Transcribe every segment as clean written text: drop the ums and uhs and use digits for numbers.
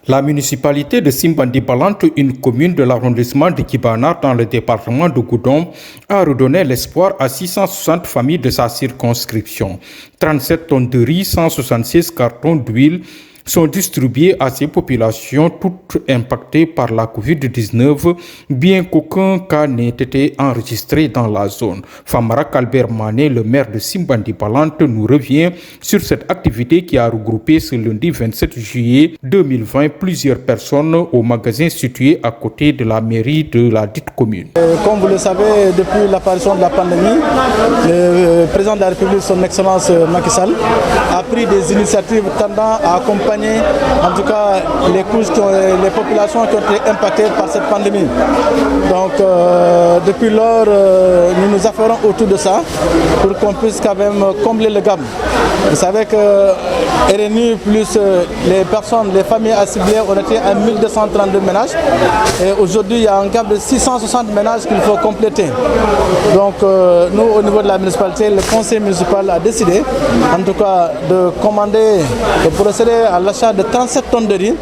La municipalité de Simbandi-Balante, une commune de l'arrondissement de Kibana dans le département de Goudom, a redonné l'espoir à 660 familles de sa circonscription. 37 tonnes de riz, 166 cartons d'huile sont distribués à ces populations toutes impactées par la Covid-19, bien qu'aucun cas n'ait été enregistré dans la zone. Famara Albert Mané, le maire de Simbandi-Balante, nous revient sur cette activité qui a regroupé ce lundi 27 juillet 2020 plusieurs personnes au magasin situé à côté de la mairie de la dite commune. Comme vous le savez, depuis l'apparition de la pandémie, le président de la République, son Excellence Macky Sall, a pris des initiatives tendant à accompagner en tout cas les populations qui ont été impactées par cette pandémie. Donc depuis lors, nous nous affairons autour de ça pour qu'on puisse quand même combler le gap. Vous savez que RNU plus les familles assimilées ont été à 1232 ménages et aujourd'hui il y a un gap de 660 ménages qu'il faut compléter. Donc nous au niveau de la municipalité, le conseil municipal a décidé en tout cas de procéder à l'achat de 37 tonnes de riz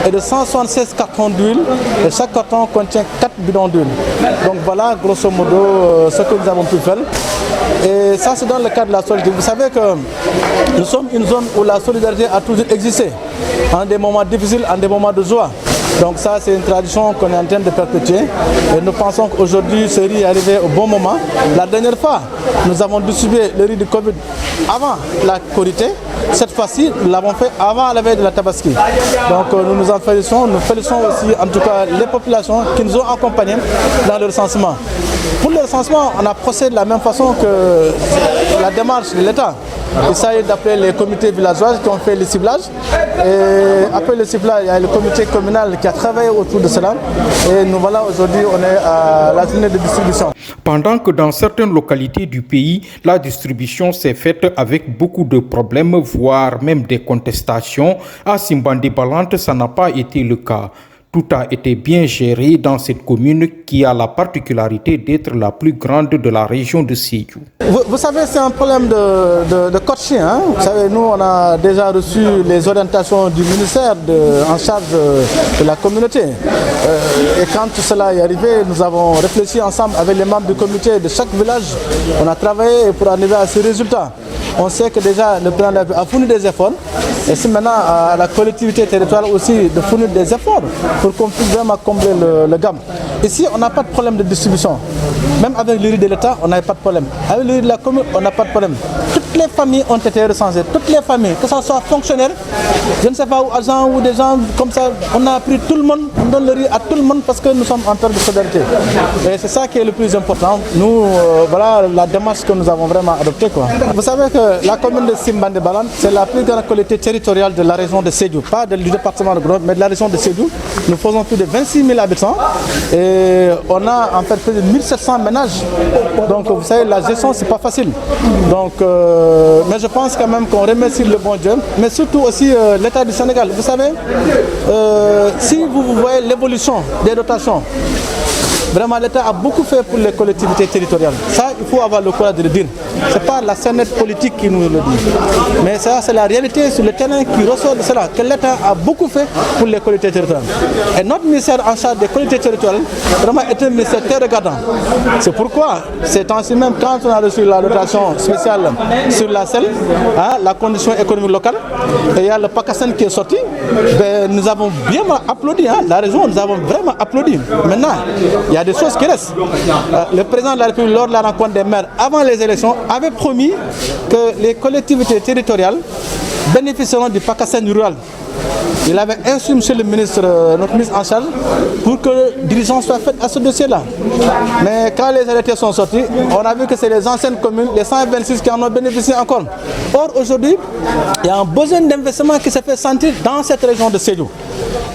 et de 176 cartons d'huile et chaque carton contient 4 bidons d'huile. Donc voilà grosso modo ce que nous avons pu faire. Et ça c'est dans le cadre de la solidarité. Vous savez que nous sommes une zone où la solidarité a toujours existé, en des moments difficiles, en des moments de joie. Donc ça c'est une tradition qu'on est en train de perpétuer et nous pensons qu'aujourd'hui ce riz est arrivé au bon moment. La dernière fois nous avons distribué le riz du Covid avant la Korité. Cette fois-ci nous l'avons fait avant la veille de la Tabaski. Donc nous nous en félicitons, nous félicitons aussi en tout cas les populations qui nous ont accompagnés dans le recensement. Pour le recensement, on a procédé de la même façon que la démarche de l'État. Il s'agit d'appeler les comités villageois qui ont fait le ciblage. Et après le ciblage, il y a le comité communal qui a travaillé autour de cela. Et nous voilà aujourd'hui, on est à la journée de distribution. Pendant que dans certaines localités du pays, la distribution s'est faite avec beaucoup de problèmes, voire même des contestations, à Simbandi-Balante, ça n'a pas été le cas. Tout a été bien géré dans cette commune qui a la particularité d'être la plus grande de la région de Sédhiou. Vous savez, c'est un problème de coaching. Hein? Vous savez, nous, on a déjà reçu les orientations du ministère en charge de la communauté. Et quand tout cela est arrivé, nous avons réfléchi ensemble avec les membres du comité de chaque village. On a travaillé pour arriver à ce résultat. On sait que déjà le président a fourni des efforts et c'est maintenant à la collectivité territoriale aussi de fournir des efforts pour qu'on puisse vraiment combler le gap. Ici, on n'a pas de problème de distribution. Même avec le riz de l'État, on n'avait pas de problème. Avec le riz de la commune, on n'a pas de problème. Toutes les familles ont été recensées, toutes les familles, que ce soit fonctionnaires, je ne sais pas, ou agents ou des gens comme ça, on a pris tout le monde, on donne le riz à tout le monde parce que nous sommes en période de solidarité. Et c'est ça qui est le plus important. Nous, voilà la démarche que nous avons vraiment adoptée, quoi. Vous savez que la commune de Simbandi-Balante, c'est la plus grande collectivité territoriale de la région de Sédhiou, pas du département de Goudom, mais de la région de Sédhiou. Nous faisons plus de 26 000 habitants et on a en fait plus de 1700 ménages. Donc vous savez, la gestion, c'est pas facile. Donc, mais je pense quand même qu'on remercie le bon Dieu, mais surtout aussi l'État du Sénégal. Vous savez, si vous voyez l'évolution des dotations, vraiment l'État a beaucoup fait pour les collectivités territoriales. Ça, il faut avoir le courage de le dire. Ce n'est pas la scénette politique qui nous le dit. Mais ça, c'est la réalité sur le terrain qui ressort de cela, que l'État a beaucoup fait pour les collectivités territoriales. Et notre ministère en charge des collectivités territoriales, vraiment est un ministère très regardant. C'est pourquoi, ces temps-ci même, quand on a reçu la dotation spéciale sur la selle, hein, la condition économique locale, et il y a le PACASEN qui est sorti, ben, nous avons bien applaudi, hein, la région, nous avons vraiment applaudi. Maintenant, il y a des choses qui restent. Le président de la République, lors de la rencontre des maires avant les élections, avait promis que les collectivités territoriales bénéficieront du PACASEN rural. Il avait instruit monsieur le ministre, notre ministre en charge, pour que diligence soit faite à ce dossier-là. Mais quand les arrêtés sont sortis, on a vu que c'est les anciennes communes, les 126 qui en ont bénéficié encore. Or, aujourd'hui, il y a un besoin d'investissement qui s'est fait sentir dans cette région de Sédhiou.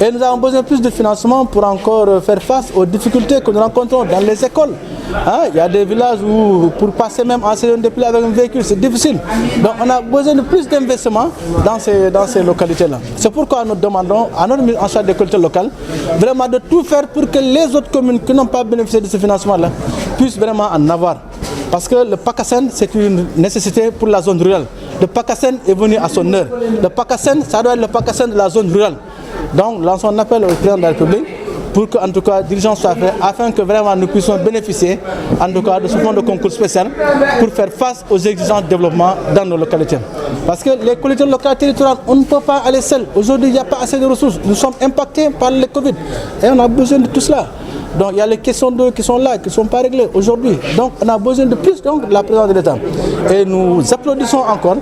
Et nous avons besoin de plus de financement pour encore faire face aux difficultés que nous rencontrons dans les écoles. Hein, il y a des villages où pour passer même en séjour de pluie avec un véhicule, c'est difficile. Donc on a besoin de plus d'investissement dans ces localités-là. C'est pourquoi nous demandons à notre ministre en charge des collectivités locales vraiment de tout faire pour que les autres communes qui n'ont pas bénéficié de ce financement-là puissent vraiment en avoir. Parce que le PACASEN, c'est une nécessité pour la zone rurale. Le PACASEN est venu à son heure. Le PACASEN, ça doit être le PACASEN de la zone rurale. Donc, lançons un appel au président de la République pour que, en tout cas, diligence soit faite afin que vraiment nous puissions bénéficier, en tout cas, de ce fonds de concours spécial pour faire face aux exigences de développement dans nos localités. Parce que les collectivités locales territoriales, on ne peut pas aller seul. Aujourd'hui, il n'y a pas assez de ressources. Nous sommes impactés par le Covid et on a besoin de tout cela. Donc il y a les questions d'eau qui sont là, qui ne sont pas réglées aujourd'hui. Donc on a besoin de plus donc, de la présence de l'État. Et nous applaudissons encore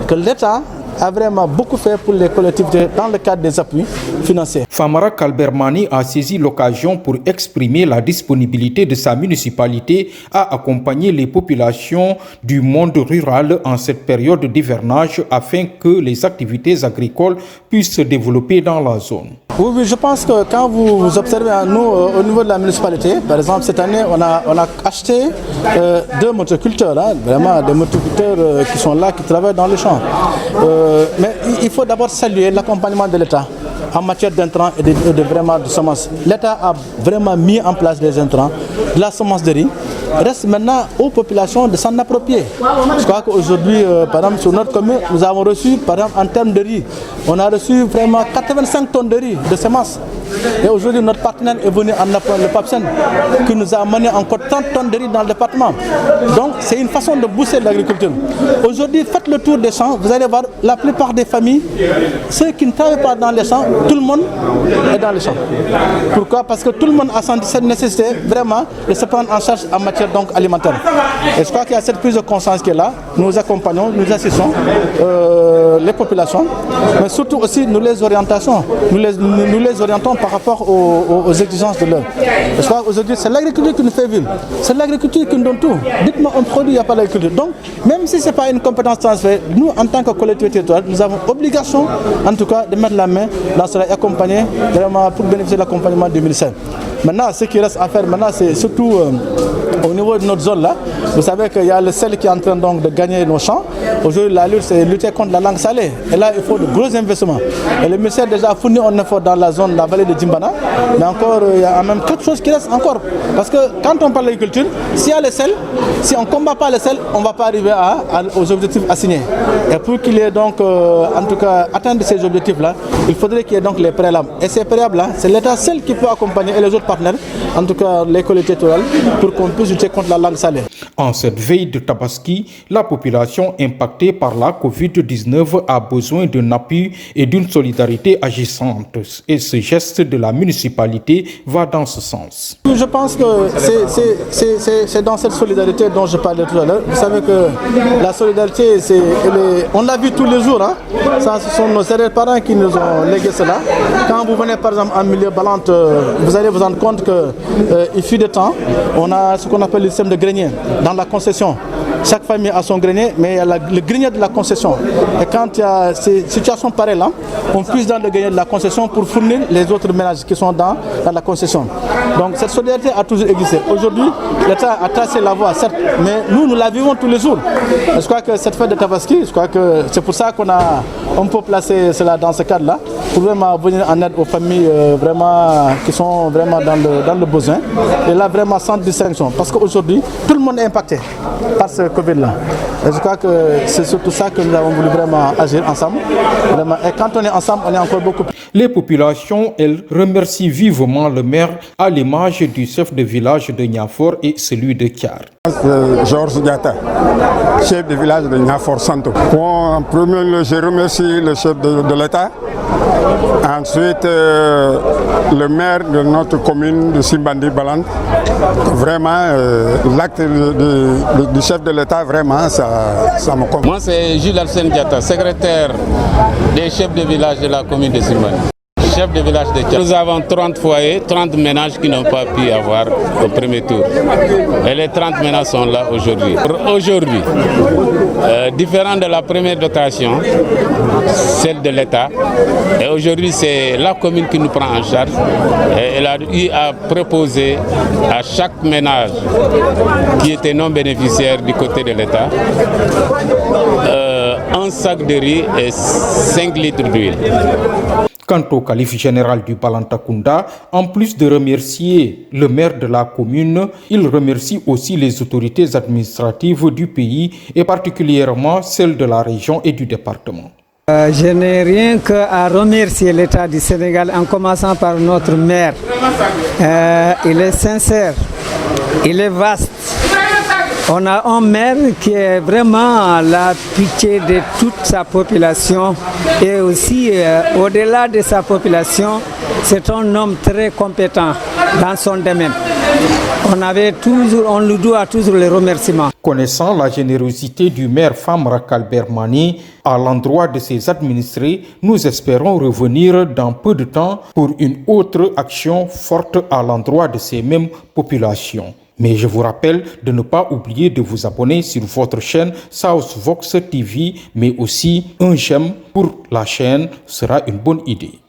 que l'État a vraiment beaucoup fait pour les collectivités dans le cadre des appuis financiers. Famara Kalbermani a saisi l'occasion pour exprimer la disponibilité de sa municipalité à accompagner les populations du monde rural en cette période d'hivernage afin que les activités agricoles puissent se développer dans la zone. Oui, je pense que quand vous observez nous au niveau de la municipalité, par exemple cette année on a acheté 2 motoculteurs, vraiment des motoculteurs qui sont là, qui travaillent dans les champs. Mais il faut d'abord saluer l'accompagnement de l'État en matière d'intrants et de semences. L'État a vraiment mis en place des intrants, de la semence de riz. Reste maintenant aux populations de s'en approprier. Je crois qu'aujourd'hui, par exemple, sur notre commune, nous avons reçu, par exemple, en termes de riz, on a reçu vraiment 85 tonnes de riz, de semences. Et aujourd'hui, notre partenaire est venu en appui, le PAPSEN, qui nous a amené encore 30 tonnes de riz dans le département. Donc, c'est une façon de booster l'agriculture. Aujourd'hui, faites le tour des champs, vous allez voir la plupart des familles, ceux qui ne travaillent pas dans les champs, tout le monde est dans les champs. Pourquoi? Parce que tout le monde a senti cette nécessité vraiment de se prendre en charge en matière donc, alimentaire. Et je crois qu'il y a cette prise de conscience qui est là. Nous accompagnons, nous assistons les populations, mais surtout aussi nous les orientons par rapport aux exigences de l'heure. Je crois qu'aujourd'hui, c'est l'agriculture qui nous fait vivre. C'est l'agriculture qui nous donne tout. Dites-moi un produit, il n'y a pas d'agriculture. Donc, même si ce n'est pas une compétence transférée, nous, en tant que collectivité territoriale, nous avons obligation, en tout cas, de mettre la main dans cela et accompagner vraiment pour bénéficier de l'accompagnement du ministère. Maintenant, ce qui reste à faire maintenant, c'est surtout au niveau de notre zone là. Vous savez qu'il y a le sel qui est en train donc de gagner nos champs. Aujourd'hui, la lutte, c'est lutter contre la langue salée. Et là, il faut de gros investissements. Et le ministère a déjà fourni un effort dans la zone de la vallée de Djimbana. Mais encore, il y a même quelque chose qui reste encore. Parce que quand on parle d'agriculture, s'il y a le sel, si on ne combat pas le sel, on ne va pas arriver aux objectifs assignés. Et pour qu'il y ait donc, en tout cas, atteindre ces objectifs-là, il faudrait qu'il y ait donc les préalables. Et ces préalables-là, c'est l'État seul qui peut accompagner et les autres partenaires, en tout cas les collectivités territoriales, pour qu'on puisse lutter contre la langue salée. En cette veille de Tabaski, la population impactée par la Covid-19 a besoin d'un appui et d'une solidarité agissante. Et ce geste de la municipalité va dans ce sens. Je pense que c'est dans cette solidarité dont je parlais tout à l'heure. Vous savez que la solidarité, on l'a vu tous les jours. Ça, ce sont nos parents qui nous ont légué cela. Quand vous venez par exemple en milieu Balante, vous allez vous rendre compte qu'il fut de temps, on a ce qu'on appelle le système de grenier dans la concession. Chaque famille a son grenier, mais il y a le grenier de la concession. Et quand il y a ces situations pareilles là, on puise dans le grenier de la concession pour fournir les autres ménages qui sont dans la concession. Donc cette solidarité a toujours existé. Aujourd'hui, l'État a tracé la voie, certes, mais nous la vivons tous les jours. Je crois que cette fête de Tabaski, je crois que c'est pour ça qu'on peut placer cela dans ce cadre-là, pour vraiment venir en aide aux familles vraiment, qui sont vraiment dans le besoin. Et là, vraiment sans distinction. Parce qu'aujourd'hui, tout le monde est impacté par ce Covid-là. Et je crois que c'est surtout ça que nous avons voulu vraiment agir ensemble. Vraiment. Et quand on est ensemble, on est encore beaucoup plus. Les populations, elles, remercient vivement le maire à l'image du chef de village de Niafor et celui de Kiar. Georges Diata, chef de village de Niafor Santo. En premier lieu, je remercie le chef de l'État. Ensuite, le maire de notre commune de Simbandi Balante. Vraiment, l'acte du chef de l'État, vraiment, ça me convient. Moi, c'est Jules Alcène Diata, secrétaire des chefs de village de la commune de Simbandi. Chef de village de Tchad. Nous avons 30 foyers, 30 ménages qui n'ont pas pu avoir au premier tour. Et les 30 ménages sont là aujourd'hui. Aujourd'hui, différent de la première dotation, celle de l'État, et aujourd'hui c'est la commune qui nous prend en charge. Et elle a eu à proposer à chaque ménage qui était non bénéficiaire du côté de l'État un sac de riz et 5 litres d'huile. Quant au calife général du Balantakunda, en plus de remercier le maire de la commune, il remercie aussi les autorités administratives du pays et particulièrement celles de la région et du département. Je n'ai rien qu'à remercier l'État du Sénégal en commençant par notre maire. Il est sincère, il est vaste. On a un maire qui est vraiment la pitié de toute sa population et aussi au-delà de sa population, c'est un homme très compétent dans son domaine. On lui doit toujours les remerciements. Connaissant la générosité du maire Famara Kalbert Mani à l'endroit de ses administrés, nous espérons revenir dans peu de temps pour une autre action forte à l'endroit de ces mêmes populations. Mais je vous rappelle de ne pas oublier de vous abonner sur votre chaîne South Vox TV, mais aussi un j'aime pour la chaîne sera une bonne idée.